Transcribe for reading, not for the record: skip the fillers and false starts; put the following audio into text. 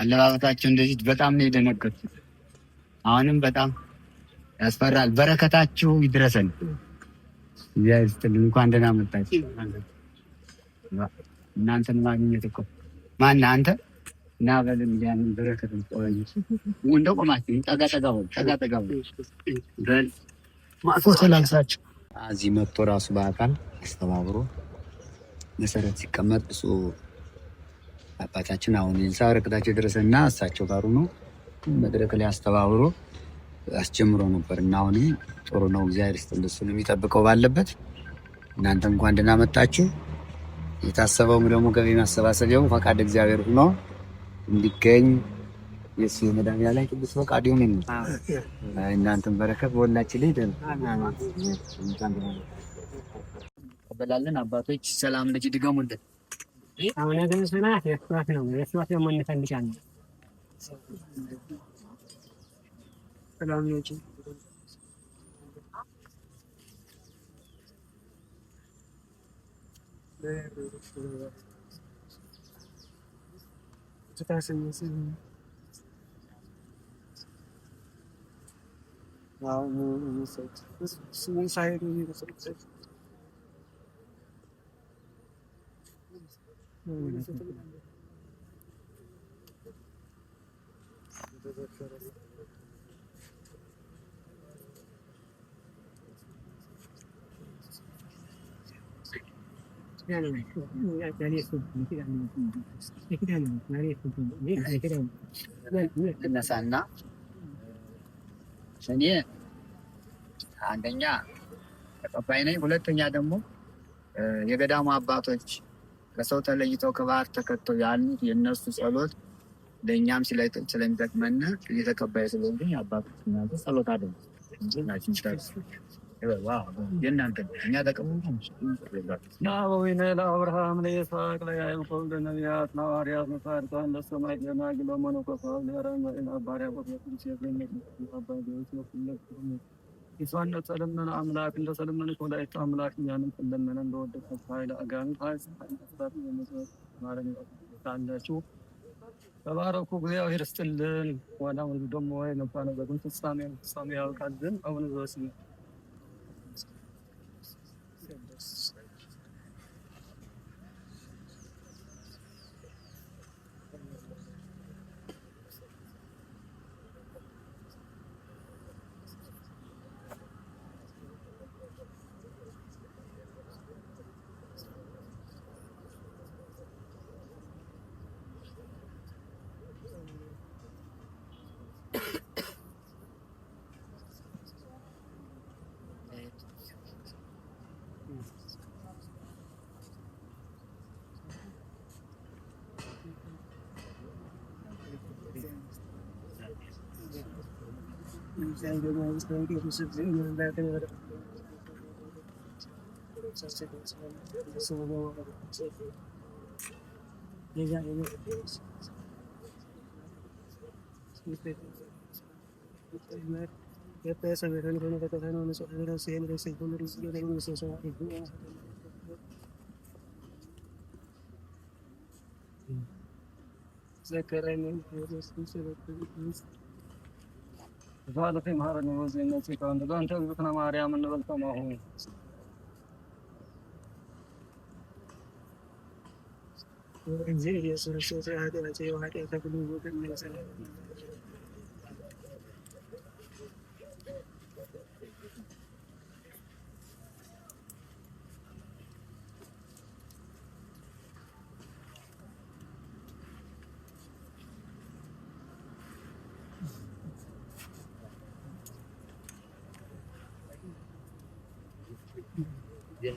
አለባበሳቸው እንደዚህ በጣም ነው የደነገጥኩት። አሁንም በጣም ያስፈራል። በረከታችሁ ይድረሰን። እንኳን ደህና መጣችሁ። እናንተን ማግኘት እኮ ማን አንተ እና በልን ያን በረከት ቆይ እንደው ቆማችሁ ጠጋ በል ማፎቶ ላንሳችሁ። እዚህ መጥቶ ራሱ በአካል አስተባብሮ መሰረት ሲቀመጥ እሱ አባታችን አሁን የንሳ በረከታቸው ደረሰና እሳቸው ጋር ነው መድረክ ላይ አስተባብሮ አስጀምሮ ነበር እና አሁንም ጥሩ ነው። እግዚአብሔር ይስጥልን። እሱን የሚጠብቀው ባለበት እናንተ እንኳን ደህና መጣችሁ። የታሰበውም ደግሞ ገቢ ማሰባሰቢያው ፈቃድ እግዚአብሔር ሆኖ እንዲገኝ የሱ የመድኃኒዓለም ቅዱስ ፈቃድ ይሁን። እናንተም በረከት በሁላችን ላይ ይደር። ቀበላለን አባቶች ሰላም ልጅ ድገሙልን። አሁን ግን ስናት የስዋት ነው ደግሞ እንፈልጋለን። ሰላም ልጅ እነሳና እኔ አንደኛ ተቀባይ ነኝ፣ ሁለተኛ ደግሞ የገዳሙ አባቶች ከሰው ተለይተው ከባህር ተከተው ያሉት የእነሱ ጸሎት ለእኛም ስለሚጠቅመን እየተቀባይ ስለሆንኩኝ አባቶች እናንተ ጸሎት አድርጉ እንጂ ናችን የእናንተ እኛ ጠቅሙ ናበዊነ ለአብርሃም ለይስሐቅ ለያዕቆብ ለነቢያት ለሐዋርያት ለጻድቃን ለሰማዕታት ለደናግል ለመነኮሳት ለአርምኤል ለባሪያቆስ ይስዋነት ሰለመነ አምላክ እንደ ሰለመነ ወላዲተ አምላክ እኛንም ሰለመነ እንደወደደ ኃይለ አጋንንት ታላችሁ ተባረኩ። እግዚአብሔር ይስጥልን። ዋናው ደግሞ የነባነው ፍጻሜ ያውቃልን። አሁን ዘወስነ ዛለፈ ማረኝ ወዘነጽ ካንተ አንተ ብክና ማርያም እንበልከማሁ እንጂ ኢየሱስ ክርስቶስ ያደ ተብሎ ወገን Yes,